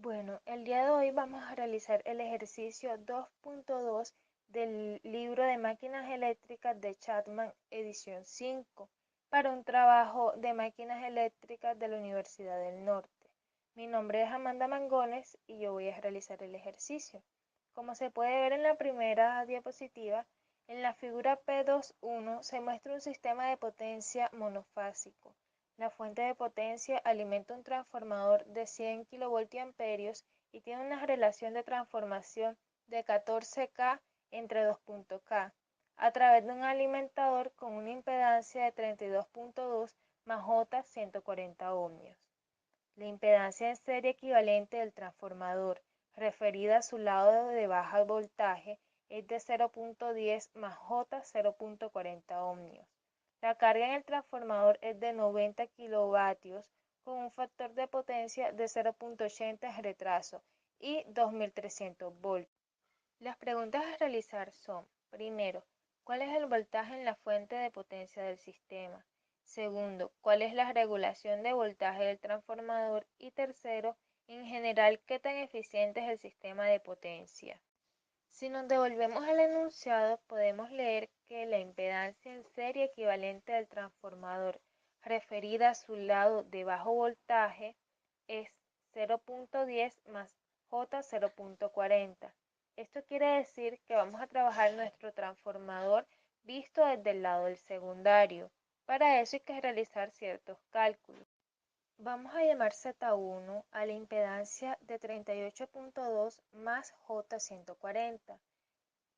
Bueno, el día de hoy vamos a realizar el ejercicio 2.2 del libro de máquinas eléctricas de Chapman, edición 5, para un trabajo de máquinas eléctricas de la Universidad del Norte. Mi nombre es Amanda Mangones y yo voy a realizar el ejercicio. Como se puede ver en la primera diapositiva, en la figura P2.1 se muestra un sistema de potencia monofásico. La fuente de potencia alimenta un transformador de 100 kVA y tiene una relación de transformación de 14K entre 2.K a través de un alimentador con una impedancia de 32.2 más J 140 ohmios. La impedancia en serie equivalente del transformador, referida a su lado de baja voltaje, es de 0.10 más J 0.40 ohmios. La carga en el transformador es de 90 kilovatios con un factor de potencia de 0.80 retraso y 2300 voltios. Las preguntas a realizar son: primero, ¿cuál es el voltaje en la fuente de potencia del sistema? Segundo, ¿cuál es la regulación de voltaje del transformador? Y tercero, en general, ¿qué tan eficiente es el sistema de potencia? Si nos devolvemos al enunciado, podemos leer que la impedancia en serie equivalente del transformador referida a su lado de bajo voltaje es 0.10 más J 0.40. Esto quiere decir que vamos a trabajar nuestro transformador visto desde el lado del secundario. Para eso hay que realizar ciertos cálculos. Vamos a llamar Z1 a la impedancia de 38.2 más J 140,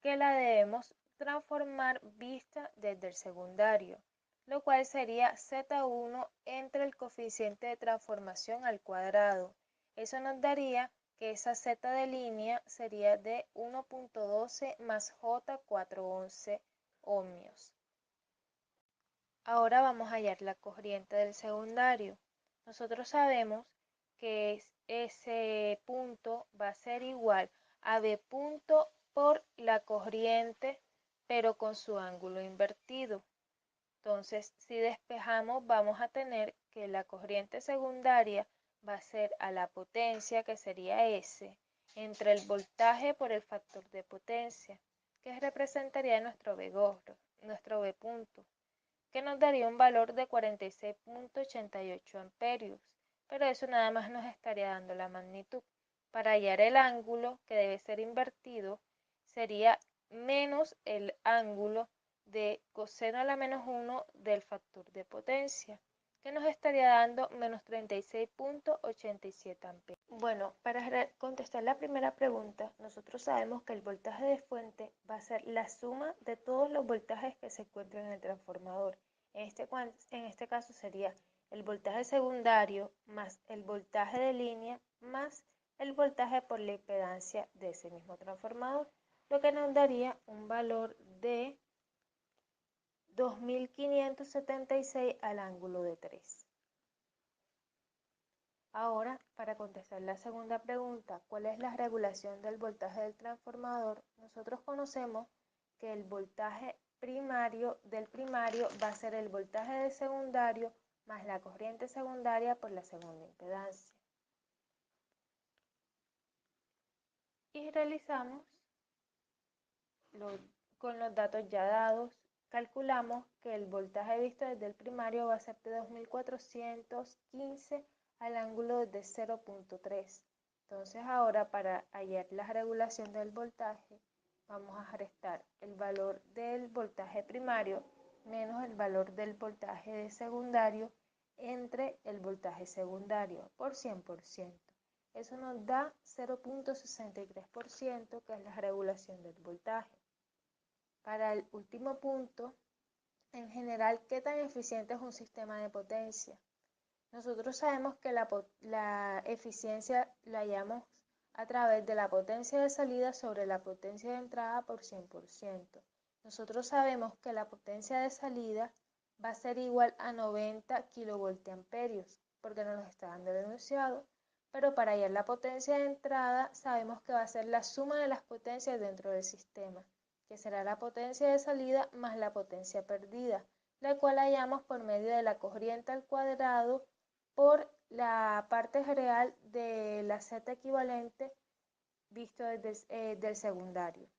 que la debemos transformar vista desde el secundario, lo cual sería Z1 entre el coeficiente de transformación al cuadrado. Eso nos daría que esa Z de línea sería de 1.12 más J 411 ohmios. Ahora vamos a hallar la corriente del secundario. Nosotros sabemos que ese punto va a ser igual a B punto por la corriente, pero con su ángulo invertido. Entonces, si despejamos, vamos a tener que la corriente secundaria va a ser a la potencia, que sería S, entre el voltaje por el factor de potencia, que representaría nuestro B gordo, nuestro B punto, que nos daría un valor de 46.88 amperios, pero eso nada más nos estaría dando la magnitud. Para hallar el ángulo, que debe ser invertido, sería menos el ángulo de coseno a la menos 1 del factor de potencia, que nos estaría dando menos 36.87 amperios. Bueno, para contestar la primera pregunta, nosotros sabemos que el voltaje de fuente va a ser la suma de todos los voltajes que se encuentran en el transformador. En este caso sería el voltaje secundario más el voltaje de línea más el voltaje por la impedancia de ese mismo transformador, lo que nos daría un valor de 2576 al ángulo de 3. Ahora, para contestar la segunda pregunta, ¿cuál es la regulación del voltaje del transformador? Nosotros conocemos que el voltaje primario del primario va a ser el voltaje del secundario más la corriente secundaria por la segunda impedancia. Y realizamos con los datos ya dados, calculamos que el voltaje visto desde el primario va a ser de 2415 al ángulo de 0.3. Entonces ahora, para hallar la regulación del voltaje, vamos a restar el valor del voltaje primario menos el valor del voltaje de secundario entre el voltaje secundario por 100%. Eso nos da 0.63%, que es la regulación del voltaje. Para el último punto, en general, ¿qué tan eficiente es un sistema de potencia? Nosotros sabemos que la eficiencia la hallamos a través de la potencia de salida sobre la potencia de entrada por 100%. Nosotros sabemos que la potencia de salida va a ser igual a 90 kilovoltamperios, porque nos lo está dando el enunciado, pero para hallar la potencia de entrada sabemos que va a ser la suma de las potencias dentro del sistema, que será la potencia de salida más la potencia perdida, la cual hallamos por medio de la corriente al cuadrado por la parte real de la Z equivalente visto desde del secundario.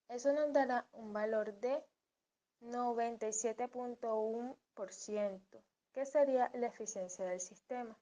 Eso nos dará un valor de 97.1%, que sería la eficiencia del sistema.